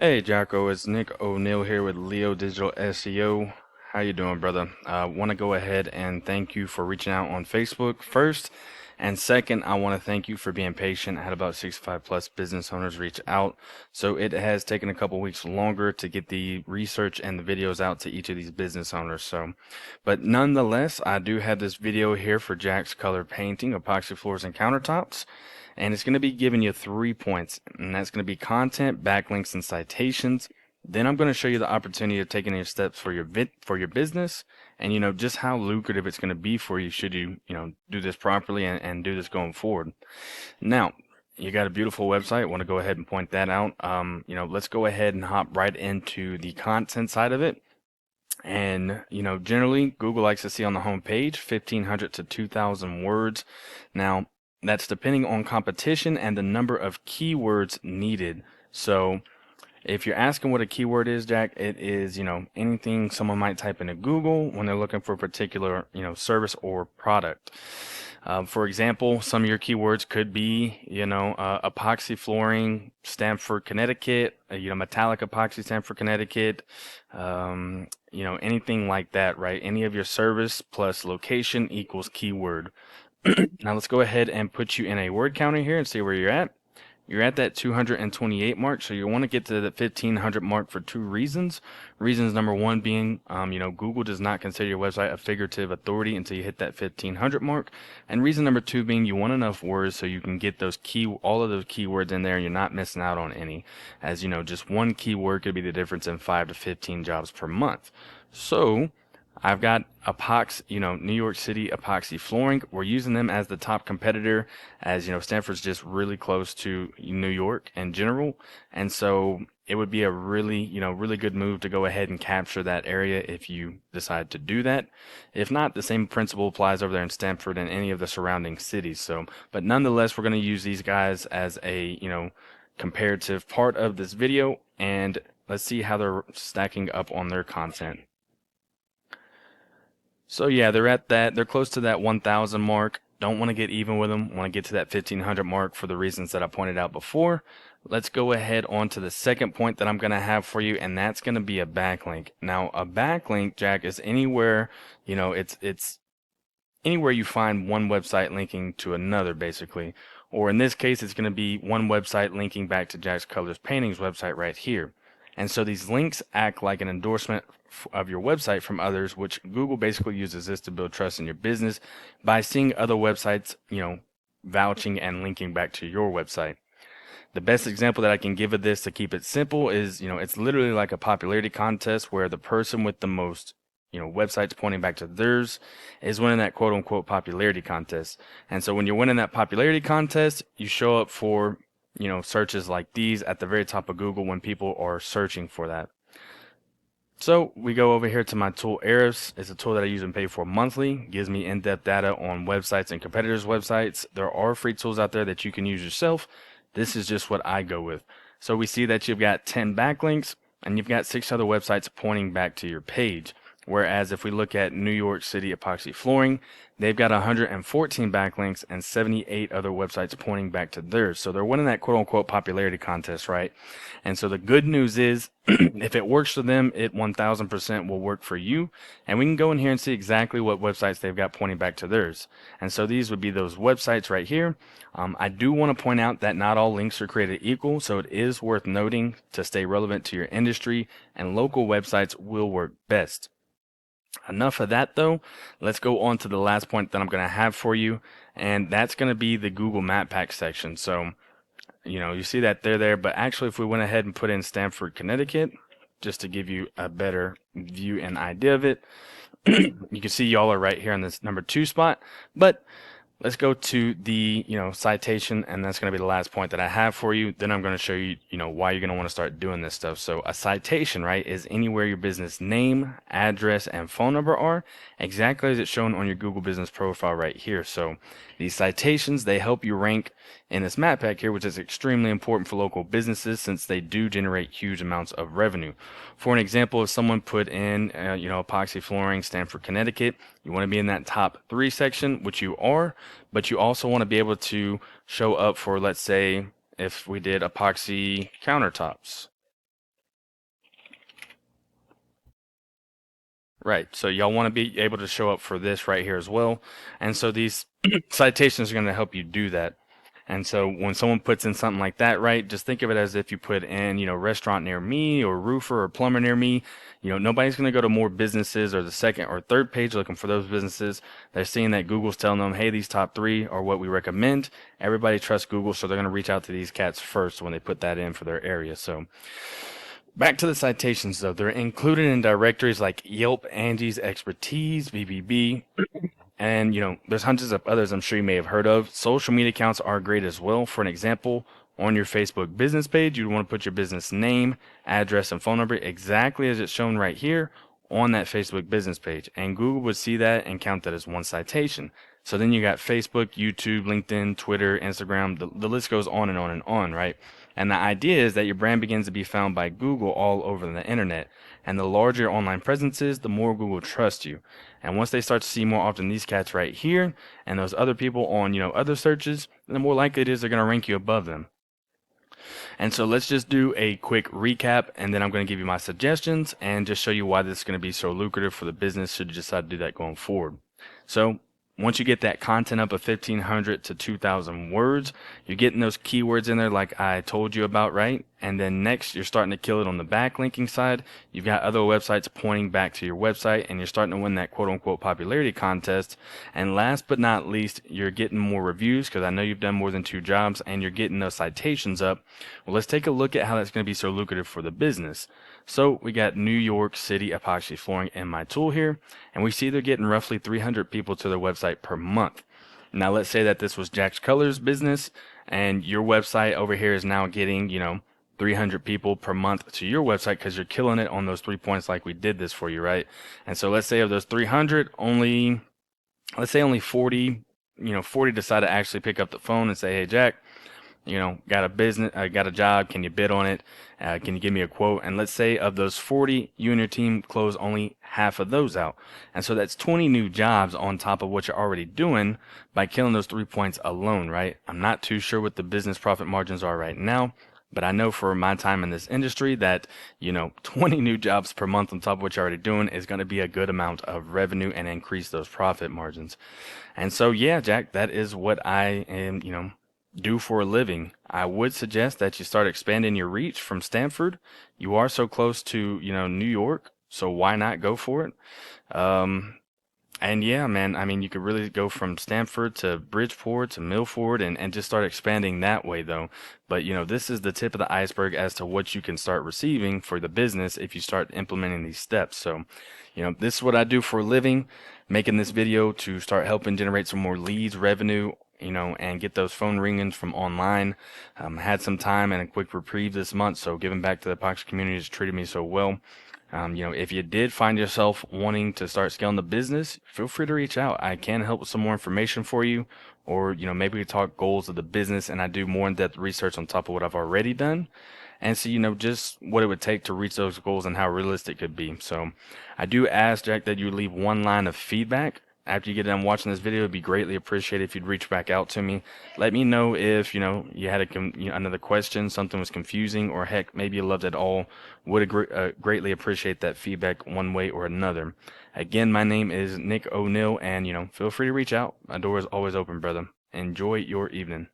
Hey Jocko, it's Nick O'Neill here with Leo Digital SEO. How you doing, brother? I want to go ahead and thank you for reaching out on Facebook first, and second, I want to thank you for being patient. I had about 65 plus business owners reach out, so it has taken a couple weeks longer to get the research and the videos out to each of these business owners. But nonetheless, I do have this video here for Jack's Color Painting, epoxy floors and countertops. And it's going to be giving you 3 points, and that's going to be content, backlinks, and citations. Then I'm going to show you the opportunity of taking your steps for your business, and just how lucrative it's going to be for you should you do this properly and do this going forward. Now, you got a beautiful website. I want to go ahead and point that out. Let's go ahead and hop right into the content side of it. And generally Google likes to see on the home page 1,500 to 2,000 words. Now, that's depending on competition and the number of keywords needed. So if you're asking what a keyword is, Jack, it is, anything someone might type into Google when they're looking for a particular, service or product. For example, some of your keywords could be, epoxy flooring, Stamford, Connecticut, metallic epoxy, Stamford, Connecticut, anything like that, right? Any of your service plus location equals keyword. Now let's go ahead and put you in a word counter here and see where you're at. You're at that 228 mark, so you want to get to the 1,500 mark for two reasons. Reasons number one being, Google does not consider your website a figurative authority until you hit that 1,500 mark. And reason number two being you want enough words so you can get all of those keywords in there and you're not missing out on any. As just one keyword could be the difference in 5 to 15 jobs per month. So I've got New York City epoxy flooring. We're using them as the top competitor, as Stanford's just really close to New York in general, and so it would be a really good move to go ahead and capture that area if you decide to do that. If not, the same principle applies over there in Stanford and any of the surrounding cities. So, but nonetheless, we're going to use these guys as a comparative part of this video, and let's see how they're stacking up on their content. So yeah, they're close to that 1,000 mark. Don't want to get even with them. Want to get to that 1,500 mark for the reasons that I pointed out before. Let's go ahead on to the second point that I'm going to have for you, and that's going to be a backlink. Now, a backlink, Jack, is anywhere, it's anywhere you find one website linking to another, basically. Or in this case, it's going to be one website linking back to Jack's Colors Paintings website right here. And so these links act like an endorsement of your website from others, which Google basically uses this to build trust in your business by seeing other websites, vouching and linking back to your website. The best example that I can give of this to keep it simple is, it's literally like a popularity contest where the person with the most, websites pointing back to theirs is winning that quote unquote popularity contest. And so when you're winning that popularity contest, you show up for searches like these at the very top of Google when people are searching for that. So we go over here to my tool, Eris. It's a tool that I use and pay for monthly. It gives me in-depth data on websites and competitors' websites. There are free tools out there that you can use yourself. This is just what I go with. So we see that you've got 10 backlinks and you've got 6 other websites pointing back to your page. Whereas if we look at New York City epoxy flooring, they've got 114 backlinks and 78 other websites pointing back to theirs. So they're winning that quote unquote popularity contest, right? And so the good news is if it works for them, it 1000% will work for you. And we can go in here and see exactly what websites they've got pointing back to theirs. And so these would be those websites right here. I do want to point out that not all links are created equal, so it is worth noting to stay relevant to your industry, and local websites will work best. Enough of that though. Let's go on to the last point that I'm going to have for you, and that's going to be the Google Map Pack section. So, you see that they're there, but actually if we went ahead and put in Stamford, Connecticut, just to give you a better view and idea of it, you can see y'all are right here in this number 2 spot, but let's go to the citation, and that's going to be the last point that I have for you. Then I'm going to show you why you're going to want to start doing this stuff. So a citation, right, is anywhere your business name, address, and phone number are, exactly as it's shown on your Google business profile right here. So these citations, they help you rank in this map pack here, which is extremely important for local businesses since they do generate huge amounts of revenue. For an example, if someone put in epoxy flooring, Stamford, Connecticut, you want to be in that top 3 section, which you are, but you also want to be able to show up for, let's say, if we did epoxy countertops. Right. So y'all want to be able to show up for this right here as well. And so these citations are going to help you do that. And so when someone puts in something like that, right, just think of it as if you put in, restaurant near me or roofer or plumber near me. Nobody's going to go to more businesses or the second or third page looking for those businesses. They're seeing that Google's telling them, hey, these top three are what we recommend. Everybody trusts Google, so they're going to reach out to these cats first when they put that in for their area. So back to the citations, though. They're included in directories like Yelp, Angie's Expertise, BBB, and there's hundreds of others I'm sure you may have heard of. Social media accounts are great as well. For an example, on your Facebook business page, you'd want to put your business name, address, and phone number exactly as it's shown right here on that Facebook business page. And Google would see that and count that as one citation. So then you got Facebook, YouTube, LinkedIn, Twitter, Instagram, the list goes on and on and on, right? And the idea is that your brand begins to be found by Google all over the internet. And the larger your online presence is, the more Google trusts you. And once they start to see more often these cats right here and those other people on, other searches, the more likely it is they're going to rank you above them. And so let's just do a quick recap, and then I'm going to give you my suggestions and just show you why this is going to be so lucrative for the business should you decide to do that going forward. So once you get that content up of 1,500 to 2,000 words, you're getting those keywords in there like I told you about, right? And then next, you're starting to kill it on the backlinking side. You've got other websites pointing back to your website, and you're starting to win that quote-unquote popularity contest. And last but not least, you're getting more reviews because I know you've done more than 2 jobs, and you're getting those citations up. Well, let's take a look at how that's going to be so lucrative for the business. So we got New York City Epoxy Flooring in my tool here, and we see they're getting roughly 300 people to their website per month. Now let's say that this was Jack's Colors business, and your website over here is now getting, 300 people per month to your website because you're killing it on those 3 points like we did this for you, right? And so let's say of those 300, let's say only 40, 40 decide to actually pick up the phone and say, hey, Jack, got a business, got a job. Can you bid on it? Can you give me a quote? And let's say of those 40, you and your team close only half of those out. And so that's 20 new jobs on top of what you're already doing by killing those 3 points alone, right? I'm not too sure what the business profit margins are right now, but I know for my time in this industry that, 20 new jobs per month on top of what you're already doing is going to be a good amount of revenue and increase those profit margins. And so, yeah, Jack, that is what I am, do for a living. I would suggest that you start expanding your reach from Stamford. You are so close to, New York, so why not go for it? And yeah, man, I mean, you could really go from Stamford to Bridgeport to Milford and just start expanding that way, though. But, this is the tip of the iceberg as to what you can start receiving for the business if you start implementing these steps. So, this is what I do for a living, making this video to start helping generate some more leads, revenue, and get those phone ringings from online. Had some time and a quick reprieve this month, so giving back to the epoxy community has treated me so well. If you did find yourself wanting to start scaling the business, feel free to reach out. I can help with some more information for you, or, maybe we talk goals of the business and I do more in-depth research on top of what I've already done and see, just what it would take to reach those goals and how realistic it could be. So I do ask, Jack, that you leave one line of feedback after you get done watching this video. It'd be greatly appreciated if you'd reach back out to me. Let me know if, you had another question, something was confusing, or heck, maybe you loved it all. Would greatly appreciate that feedback one way or another. Again, my name is Nick O'Neill, and, feel free to reach out. My door is always open, brother. Enjoy your evening.